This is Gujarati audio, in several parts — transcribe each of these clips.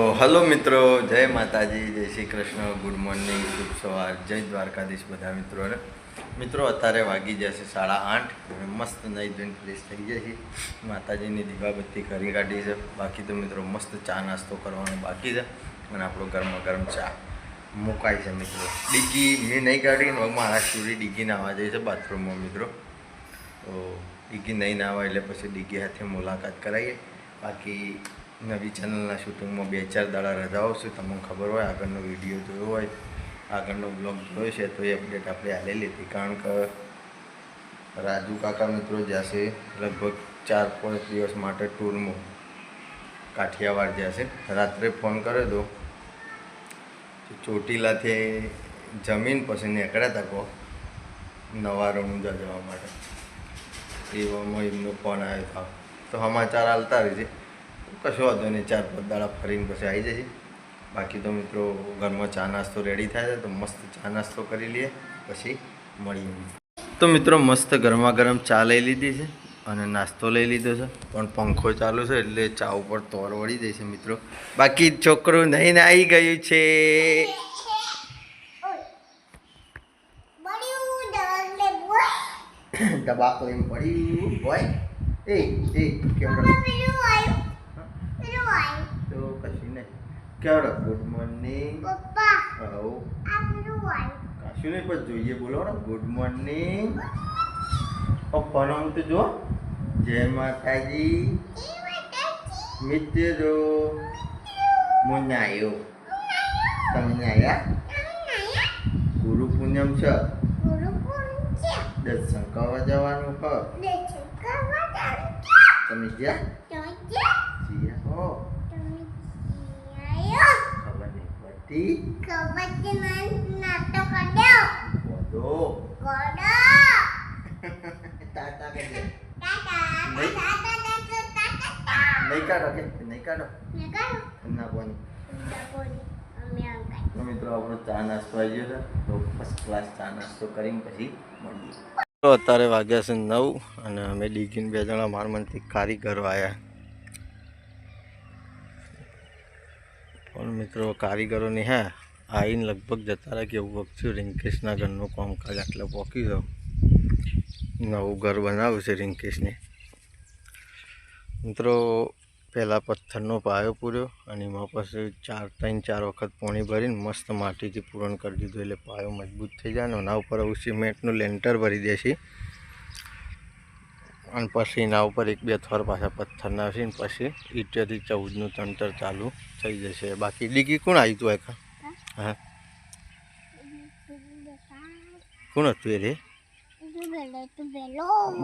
હલો મિત્રો, જય માતાજી, જય શ્રી કૃષ્ણ, ગુડ મોર્નિંગ, શુભ સવાર, જય દ્વારકાધીશ બધા મિત્રોને. મિત્રો અત્યારે વાગી જશે 8:30. મસ્ત નહીં ધોઈને ફ્રેશ થઈ જાય છે. માતાજીની દીવાબત્તી કરી કાઢી છે. બાકી તો મિત્રો મસ્ત ચા નાસ્તો કરવાનો બાકી છે અને આપણો ગરમા ગરમ ચા મુકાય છે મિત્રો. ડીગી મેં નહીં કાઢી, મારા સુધી ડીગી નાવા જાય છે બાથરૂમમાં મિત્રો. તો ડીગી નહીં નાવા એટલે પછી ડીગી સાથે મુલાકાત કરાવીએ. બાકી નવી ચેનલના શૂટિંગમાં 2-4 દાડા રજા આવશે. તમને ખબર હોય, આગળનો વિડીયો જોયો હોય, આગળનો બ્લોગ જોયો છે તો એ અપડેટ આપણે આલેલી હતી. કારણ કે રાજુ કાકા મિત્રો જશે લગભગ 4-5 દિવસ માટે ટૂરમાં કાઠિયાવાડ જશે. રાત્રે ફોન કર્યો હતો, ચોટીલાથી જમીન પછી નીકળ્યા હતા કહો નવા રણુજા જવા માટે. એવામાં એમનો ફોન આવ્યો હતો, તો સમાચાર હાલતા રહે છે. કશો વાંધો નહીં, 4-5 દાડા ફરીને પછી આવી જશે. બાકી તો મિત્રો ઘરમાં ચા નાસ્તો રેડી થાય છે, તો મસ્ત ચા નાસ્તો કરી લઈએ પછી મળીએ. તો મિત્રો મસ્ત ગરમા ગરમ ચા લઈ લીધી છે અને નાસ્તો લઈ લીધો છે, પણ પંખો ચાલુ છે એટલે ચા ઉપર તોર વળી જાય છે મિત્રો. બાકી છોકરું નહીં આવી ગયું છે. ડબાક લઈને પડ્યું હોય એ કેમ તો કશું નહીં. કેવડો ગુડ મોર્નિંગ પપ્પા. કશું નહીં પણ જોઈએ બોલો ને. ગુડ મોર્નિંગ પપ્પાનો આમ તો જો. જય માતાજી મિત્રો. હું આવ્યો, તમે આવ્યા? ગુરુ પૂનમ છે, દર્શન કરવા જવાનું હ. તમે જ્યાં હો ખબર નહીં પડતી. ટાટા કરી નહીં કાઢો કે નહીં કાઢો ના કોની. તો મિત્રો આપણો ચા નાસ્તો આવી ગયો છે, તો ફર્સ્ટ ક્લાસ ચા નાસ્તો કરીને પછી મળીએ. તો અત્યારે વાગ્યા છે 9 અને અમે ડીગીને 2 જણા મારમનથી કારીગરો આવ્યા. પણ મિત્રો કારીગરોની આવીને લગભગ જતા રહ્યા કે એવું વખત થયું. રિંકેશના ઘરનું કામકાજ આટલે પોકી જાઉં. નવું ઘર બનાવ્યું છે રિંકેશને. મિત્રો પહેલાં પથ્થરનો પાયો પૂર્યો અને એમાં પછી 3-4 વખત પાણી ભરીને મસ્ત માટીથી પૂરણ કરી દીધું, એટલે પાયો મજબૂત થઈ જાય. અને એના ઉપર હવે સિમેન્ટનું લેન્ટર ભરી દેશે અને પછી એના ઉપર 1-2 થોર પાછા પથ્થર નાખશે ને પછી ઈંટેથી 14નું તંત્ર ચાલુ થઈ જશે. બાકી ડીગી કોણ આવ્યું તું આખા? હા, કોણ હતું એ રે?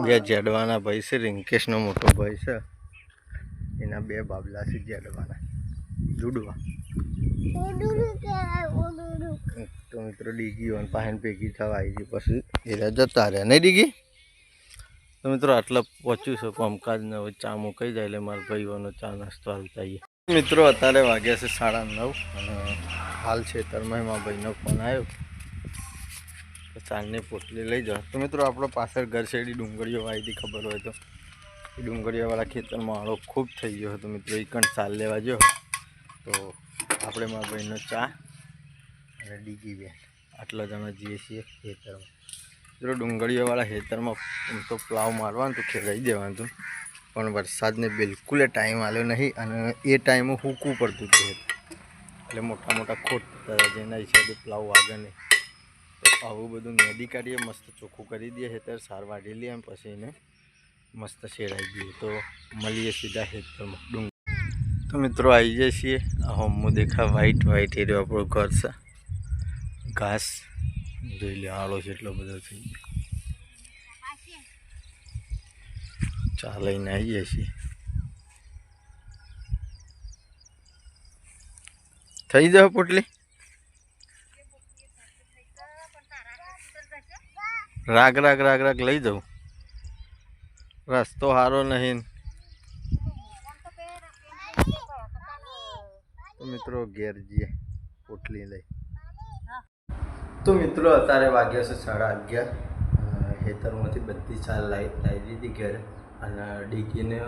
2 જેડવાના ભાઈ છે. રિંકેશનો મોટો ભાઈ છે, એના 2 બાબલા છે જેડવાના, જુડવા. તો મિત્રો ડીગી અને પાહન ભેગી થવા આવી ગઈ પછી એરા જતા રહ્યા નહીં ડીગી. તો મિત્રો આટલા પહોંચ્યું છે કામકાજ ને હવે ચા મુકાઈ જાય એટલે મારા ભાઈઓનો ચા નાસ્તો હાલતા આવીએ. મિત્રો અત્યારે વાગ્યા છે 9:30 અને હાલ ખેતરમાં મારા ભાઈનો ફોન આવ્યો તો ચાની પોટલી લઈ જાઓ. તો મિત્રો આપણો પાછળ ઘર શેરડી ડુંગળીઓ વાવી હતી, ખબર હોય તો. એ ડુંગળીઓવાળા ખેતરમાં આળો ખૂબ થઈ ગયો હતો મિત્રો. એ કણ ચાલ લેવા ગયો તો આપણે મારા ભાઈનો ચા અને ડીગી બેન આટલા જણા જઈએ છીએ ખેતરમાં. મિત્રો ડુંગળીઓવાળા ખેતરમાં તો પ્લાવ મારવાનું તો ખેડાઈ દેવાનું હતું, પણ વરસાદને બિલકુલ ટાઈમ આવ્યો નહીં અને એ ટાઈમે હૂકવું પડતું હતું એટલે મોટા મોટા ખોટ જેના હિસાબે પ્લાવ વાગે નહીં. તો આવું બધું મેદી કાઢીએ, મસ્ત ચોખ્ખું કરી દઈએ ખેતર, સાર વાઢી લઈએ એમ પછી એને મસ્ત શેડાઈ દઈએ. તો મળીએ સીધા ખેતરમાં ડુંગળી. તો મિત્રો આવી જાય છીએ. આ હોમમાં દેખા વ્હાઈટ એ રહ્યો આપણું ઘર છે. ઘાસ જોઈ લે, આળો છે એટલો બધો થઈ ગયો. ચા લઈને આવીએ છીએ. થઈ જાવ પોટલી. રાગ લઈ જાઉં. રસ્તો સારો નહીં. તો મિત્રો ઘેર જઈએ પોટલી લઈ. તો મિત્રો અત્યારે વાગ્યા છે 11:30. ખેતરમાંથી બધી ચાલ લાવી દીધી ઘેરે અને ડીગીને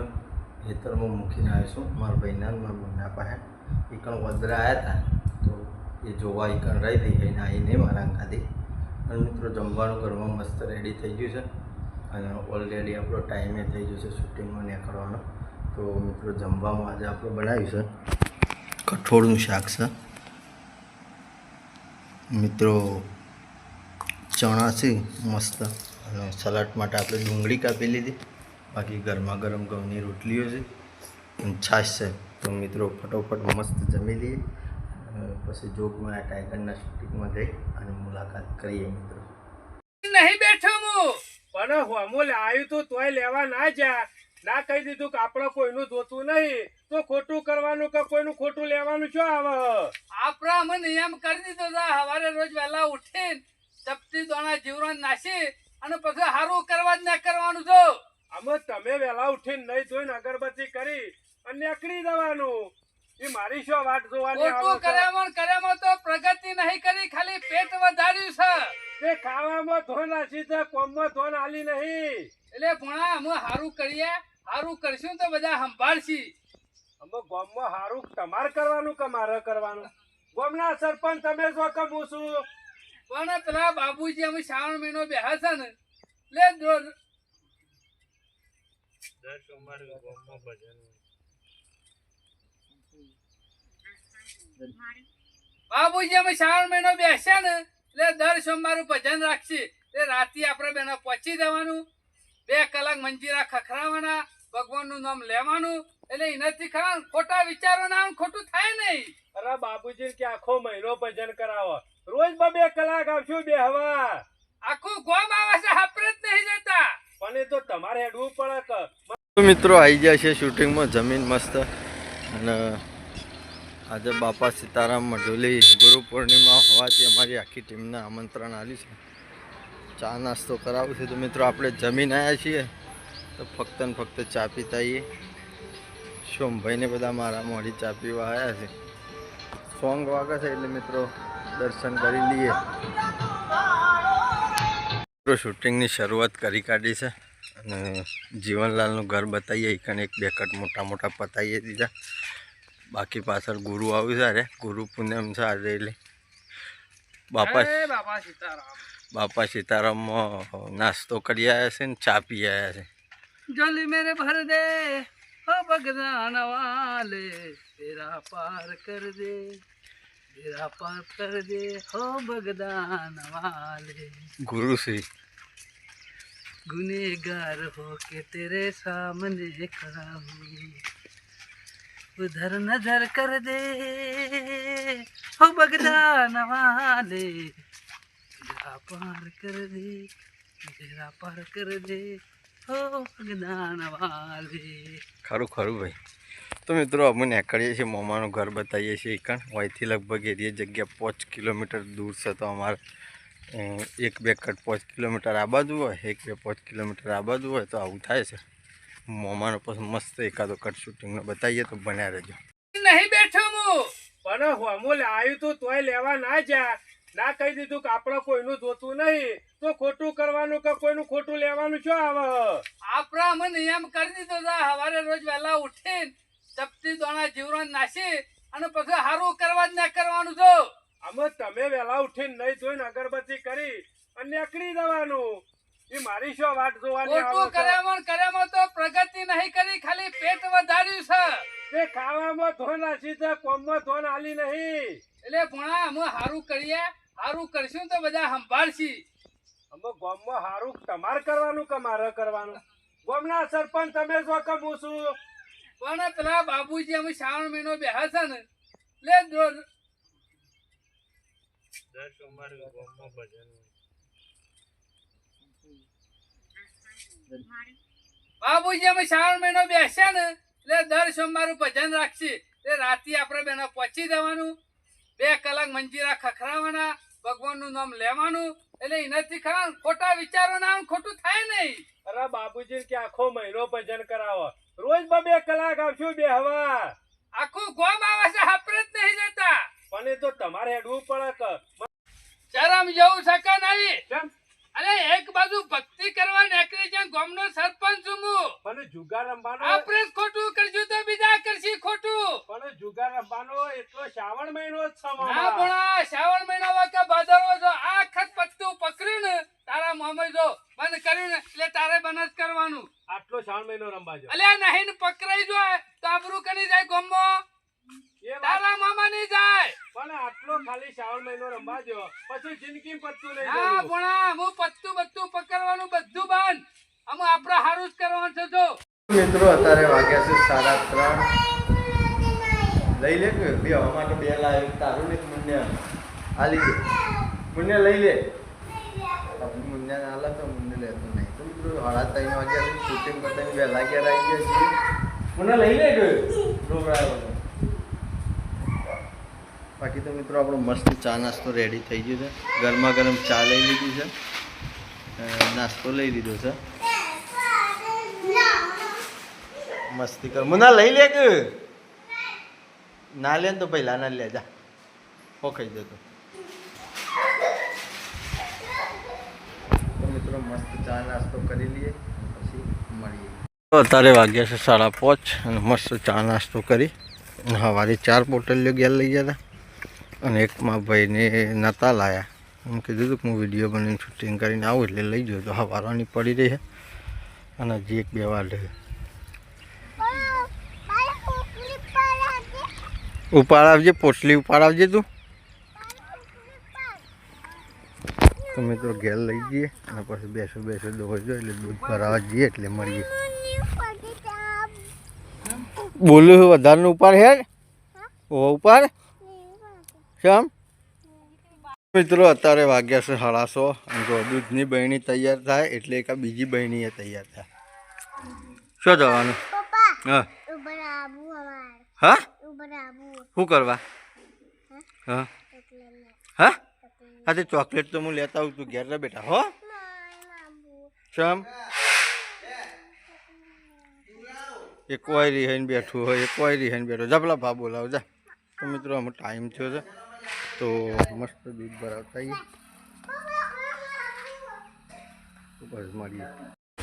ખેતરમાં મૂકીને આવીશું મારા ભાઈના મારા મમ્મીના પાસે. એકણ વદરા આવ્યા હતા તો એ જોવા એકણ રહી થઈ ગઈને આવીને મારા અંગાથી. અને મિત્રો જમવાનું ઘરમાં મસ્ત રેડી થઈ ગયું છે અને ઓલરેડી આપણો ટાઈમે થઈ ગયો છે શૂટિંગમાં નીકળવાનો. તો મિત્રો જમવામાં આજે આપણે બનાવ્યું છે કઠોળનું શાક છે મિત્રો, ચણા છે મસ્ત, અને સલાડ માટે આપણે ડુંગળી કાપી લીધી. બાકી ગરમા ગરમ ઘઉંની રોટલીઓ છે અને છાશ છે. તો મિત્રો ફટોફટ મસ્ત જમી લઈએ પછી જોગમાં આ ટાઈગરના શૂટિંગમાં જઈ અને મુલાકાત કરીએ મિત્રો. નહીં બેઠો હું પણ હોમો આવ્યું તું તોય લેવા ના જા. ના કહી દીધું કે આપણે કોઈનું જોતું નહીં તો ખોટું કરવાનું કે કોઈનું ખોટું લેવાનું શું આવે? આપણા અમે નિયમ કરી દીધો છે. સવારે રોજ વહેલા ઉઠીને ચપટી દોણા જીવરણ નાસી અને પછી સારું કરવા જ ના કરવાનું છો. અમે તમે વહેલા ઉઠીને નહીં ધોઈને અગરબત્તી કરી અને નીકળી જવાનું. એ મારી શું વાટ જોવાની? ખોટું કર્યામાં તો પ્રગતિ નહીં કરી, ખાલી પેટ વધાર્યું છે. તે ખાવામાં ધોન નાસી છે, કોમમાં ધોન આલી નહીં. એટલે ભણા અમે સારું કરીએ, સારું કરશું તો બધા સંભાળશી. અમે ગામમાં સારું તમારે કરવાનું કે મારે કરવાનું? ગામના સરપંચ તમે છો કે હું છું? પણ પેલા બાબુજી અમે શ્રાવણ મહિનો બેહા છે ને એટલે બાબુજી અમે શ્રાવણ મહિનો બેસ્યા ને એટલે દર સોમવારે ભજન રાખશી. એટલે રાતે આપણે બેનો પહોંચી જવાનું, 2 કલાક મંજીરા ખખરાવાના, ભગવાનનું નામ લેવાનું. એટલે એનાથી ખોટા વિચારો ના ખોટું થાય નહીં. અરે બાબુજી કે આખો મહિનો ભજન કરાવો, રોજ 2 કલાક આવશું બેહવા. આખું ગોમ આવે છે, આપણે જ નહીં જતા. પણ એ તો તમારે હેડવું પડે. મિત્રો આવી જાય છે શૂટિંગમાં જમીન મસ્ત. અને આજે બાપા સીતારામ મઢોલી ગુરુ પૂર્ણિમા હોવાથી અમારી આખી ટીમને આમંત્રણ આવ્યું છે. ચા નાસ્તો કરાવું છે. તો મિત્રો આપણે જમીન આવ્યા છીએ તો ફક્ત ને ફક્ત ચા પીતા આવીએ. સોમભાઈને બધા મારા મોડી ચા પીવા આવ્યા છે. સોંગ વાગે છે એટલે મિત્રો દર્શન કરી લઈએ. મિત્રો શૂટિંગની શરૂઆત કરી કાઢી છે અને જીવનલાલનું ઘર બતાવીએ. એકને 1-2 કટ મોટા મોટા પતાવીએ દીધા. બાકી પાછળ ગુરુ આવ્યું છે. અરે ગુરુ પૂનમ છે આજે એટલે બાપા સીતારામમાં નાસ્તો કરી આવ્યા છે ને ચા પી આવ્યા છે. જોલી મેરે ભર દે ઓ બગદાન વાલે, તેરા પાર કર દે, તેરા પાર કર દે ઓ બગદાન વાલે. ગુરુ શ્રી गुनेगार हो के तेरे सामने खड़ा हूँ, उधर नजर कर दे हो बगदान वाले, तेरा पार कर दे, तेरा पार कर दे हो बगदान वाले. ખરું ખરું ભાઈ. તો મિત્રો અમે નીકળીએ છીએ, મોમાનું ઘર બતાવીએ છીએ. એકણ અહીંથી લગભગ એરિયા જગ્યા 5 કિલોમીટર દૂર છે. તો અમારે 1-2 કટ 5 કિલોમીટર આ બાજુ હોય, 1-2-5 કિલોમીટર આ બાજુ હોય તો આવું થાય છે. મોમાનો પછી મસ્ત એકાદો કટ શૂટિંગનો બતાવીએ તો બન્યા રહેજો. નહીં બેઠો હું પણ હોમો આવ્યું તું તોય લેવા ના જા. ના કહી દીધું કે આપણે કોઈનું જોતું નહીં તો ખોટું કરવાનું કે કોઈનું ખોટું લેવાનું શું આવે? આપણા અમે નિયમ કરી દીધો છે. સવારે રોજ વહેલા ઉઠીને ચપટી દોણા જીવરણ નાસી અને પછી સારું કરવા જ ના કરવાનું છો. અમે તમે વહેલા ઉઠીને નહીં ધોઈને અગરબત્તી કરી અને નીકળી જવાનું. એ મારી શું વાટ જોવાની? ખોટું કર્યામાં તો પ્રગતિ નહીં કરી, ખાલી પેટ વધાર્યું છે. તે ખાવામાં ધોન નાસી છે, કોમમાં ધોન આલી નહીં. એટલે ભણા અમે સારું કરીએ, સારું કરશું તો બધા સંભાળશી. અમે ગામમાં સારું તમારે કરવાનું કે મારે કરવાનું? ગામના સરપંચ તમે છો કે હું છું? પણ પેલા બાબુજી અમે શ્રાવણ મહિનો બેહા છે ને એટલે બાબુજી અમે શ્રાવણ મહિનો બેસ્યા ને એટલે દર સોમવારે ભજન રાખશી. એટલે રાતે આપણે બેનો પહોંચી જવાનું, 2 કલાક મંજીરા ખખરાવાના, ભગવાનનું નામ લેવાનું. એટલે એનાથી ખોટા વિચારો ના ખોટું થાય નહીં. અરે બાબુજી કે આખો મહિનો ભજન કરાવો, રોજ 2 કલાક આવશું બેહવા. આખું ગોમ આવે છે, આપણે જ નહીં જતા. પણ એ તો તમારે હેડવું પડે. શરમ જેવું શકે નહીં. અરે એક બાજુ ભક્તિ કરવા નીકળી છે ગામનો સરપંચ છું હું. પણ જુગાર રમવાનો આપણે જ ખોટું કરશું તો બીજા કરશી ખોટું. પણ જુગાર રમવાનો એટલો શ્રાવણ મહિનો જ છે ના મામા. પણ આ શ્રાવણ મહિના વાગે ભાદરવો જો આ વખત પત્તું પકડ્યું ને તારા મોમે જો બંધ કર્યું ને એટલે તારે બંધ જ કરવાનું. આટલો શ્રાવણ મહિનો રમવાજો. અલ્યા નહીં ને પકડાઈ જાય તો આબરૂ કરી જાય ગામમાં. એ વાત તારા મામા નહીં જાય. પણ આટલો ખાલી શ્રાવણ મહિનો રમવાજો પછી જિંદગી પત્તું નહીં હા જવું. પણ હું પત્તું બત્તું પકડવાનું બધું બંધ. અમે આપણે હારું જ કરવાનું છે જો. મિત્રો અત્યારે વાગ્યા છે 3:30. લઈ લે કે બે હવા તો બે લાવ્યો તારું ને મુન્ને આ લીધે મુન્ને લઈ લે મુન્ને ના તો મુન્ને લેતો નહીં તો મિત્રો 3:30 વાગ્યા છે શૂટિંગ પતાવી વહેલા ગયા આવી ગયા છીએ મુન્ને લઈ લે કે રોકડાયો બાકી તો મિત્રો આપણો મસ્ત ચા નાસ્તો રેડી થઈ ગયો છે ગરમા ગરમ ચા લઈ લીધી છે નાસ્તો લઈ લીધો છે મસ્તી કર મુન્ના લઈ લે કે ના લે ને તો પહેલા ના લે જા હો ખાઈ જતો તો મિત્રો મસ્ત ચા નાસ્તો કરી લઈએ પછી મળીએ અત્યારે વાગ્યા છે 5:30 અને મસ્ત ચા નાસ્તો કરી સવારે 4 બોટલીઓ ઘેર લઈ ગયા હતા અને એક માં ભાઈને નહોતા લાયા એમ કીધું હતું કે હું વિડીયો બનાવીને શૂટિંગ કરીને આવું એટલે લઈ ગયો તો સવારવાની પડી રહી છે અને હજી 1-2 વાર રહે ઉપાડ આવજે પોટલી ઉપાડ આવજે તું તો મિત્રો ઘેર લઈ જઈએ અને પછી બેસો દોડજો એટલે દૂધ ભરાવા જઈએ એટલે મળીએ બોલું વધારે ઉપાડ હેડ ઓ ઉપાડ કેમ મિત્રો અત્યારે વાગ્યા છે 6:30 અને જો દૂધની બહેણી તૈયાર થાય એટલે એક બીજી બહેણી એ તૈયાર થાય શું જવાનું હા હા શું કરવા હા હા હા તે ચોકલેટ તો હું લેતા આવું તું ઘેર રે બેટા હો ચમ એ કોઈ રિહાઈને બેઠું હોય એ કોઈ રિહાઈને બેઠો જપલા ભા બોલાવ જા તો મિત્રો આમાં ટાઈમ થયો છે તો મસ્ત દૂધ ભરાવતા આવીએ બસ મળીએ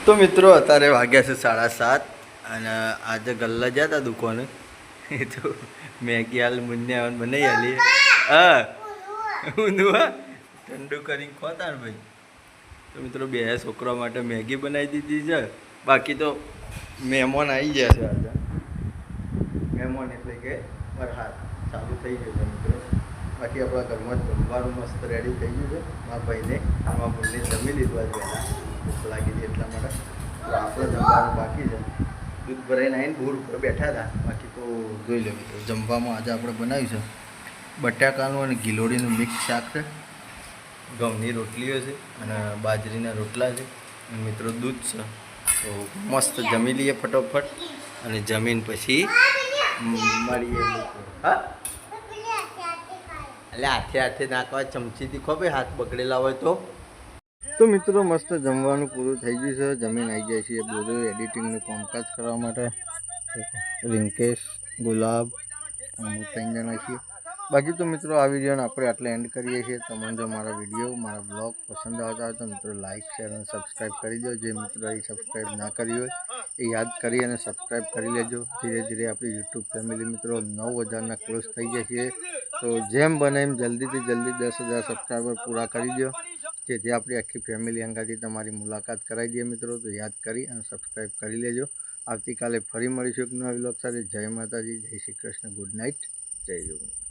તો મિત્રો અત્યારે વાગ્યા છે 7:30 અને આજે ગલ્લા ગયા હતા દુકાને એ તો મેગી હાલ મુન્ને બનાવી હાલી હા ઊંધું હા ઠંડુ કરીને ખોતા ને ભાઈ તો મિત્રો બે છોકરા માટે મેગી બનાવી દીધી છે બાકી તો મહેમાન આવી ગયા છે આજે મહેમાન એટલે કે વરસાદ ચાલુ થઈ ગયો છે મિત્રો બાકી આપણા ઘરમાં જમવાનું મસ્ત રેડી થઈ ગયું છે મારા ભાઈને આમાં ભૂલને જમી લીધું આજ પહેલાં ભૂખ લાગી હતી એટલા માટે તો આપણે જમવાનું બાકી છે દૂધ ભરાઈને આવીને બોર ઉપર બેઠા હતા બાકી તો જોઈ લો મિત્રો જમવામાં આજે આપણે બનાવ્યું છે બટાકાનું અને ગિલોડીનું મિક્સ શાક છે ઘઉંની રોટલીઓ છે અને બાજરીના રોટલા છે અને મિત્રો દૂધ છે તો મસ્ત જમી લઈએ ફટોફટ અને જમીન પછી મળીએ હા એટલે હાથે નાખવા ચમચીથી ખોબે હાથ બગડેલા હોય તો મિત્રો મસ્ત જમવાનું પૂરું થઈ ગયું છે જમીન આવી જાય છે બધું એડિટિંગનું કામકાજ કરવા માટે રિંકેશ ગુલાબ હું 3 જણા છીએ બાકી તો મિત્રો આ વિડીયોને આપણે આટલે એન્ડ કરીએ છીએ તમને જો મારા વિડીયો મારા બ્લોગ પસંદ આવતા હોય તો મિત્રો લાઇક શેર અને સબસ્ક્રાઈબ કરી દો જે મિત્રો એ સબસ્ક્રાઈબ ના કરી હોય એ યાદ કરી અને સબસ્ક્રાઈબ કરી લેજો ધીરે ધીરે આપણી યુટ્યુબ ફેમિલી મિત્રો 9,000 ક્લોઝ થઈ જશે તો જેમ બને એમ જલ્દીથી જલ્દી 10,000 સબસ્ક્રાઈબર પૂરા કરી દો જેથી આપણી આખી ફેમિલી અંગાથી તમારી મુલાકાત કરાવી દઈએ મિત્રો તો યાદ કરી અને સબસ્ક્રાઈબ કરી લેજો આવતીકાલે ફરી મળીશું એક નવા વ્લોગ સાથે જય માતાજી જય શ્રી કૃષ્ણ ગુડ નાઇટ જય જોગણી